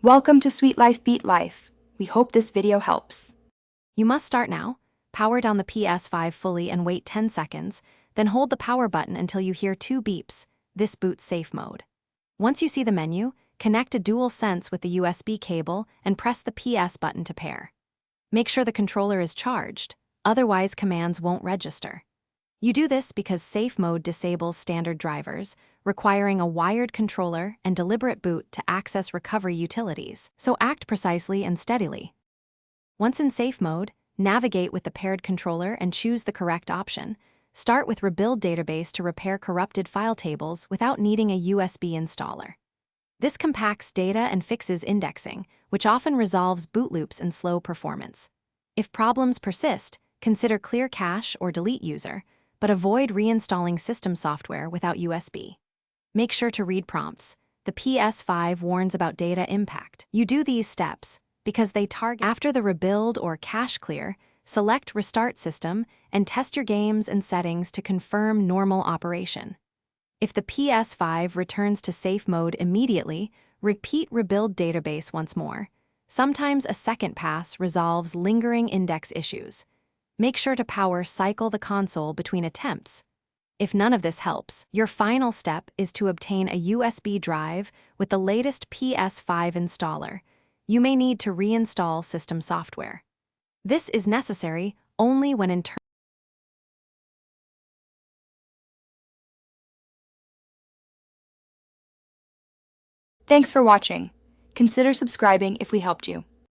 Welcome to Sweet Life Beat Life. We hope this video helps. You must start now. Power down the Ps5 fully and wait 10 seconds, then hold the power button until you hear 2 beeps. This boots safe mode. Once you see the menu, connect a dual sense with the USB cable and press the PS button to pair. Make sure the controller is charged, otherwise commands won't register. You do this because safe mode disables standard drivers, requiring a wired controller and deliberate boot to access recovery utilities, so act precisely and steadily. Once in safe mode, navigate with the paired controller and choose the correct option. Start with Rebuild Database to repair corrupted file tables without needing a USB installer. This compacts data and fixes indexing, which often resolves boot loops and slow performance. If problems persist, consider clear cache or delete user, but avoid reinstalling system software without USB. Make sure to read prompts. The Ps5 warns about data impact. You do these steps because they target. After the rebuild or cache clear, select Restart System and test your games and settings to confirm normal operation. If the Ps5 returns to safe mode immediately, repeat Rebuild Database once more. Sometimes a second pass resolves lingering index issues. Make sure to power cycle the console between attempts. If none of this helps, your final step is to obtain a USB drive with the latest Ps5 installer. You may need to reinstall system software. This is necessary only when Thanks for watching. Consider subscribing if we helped you.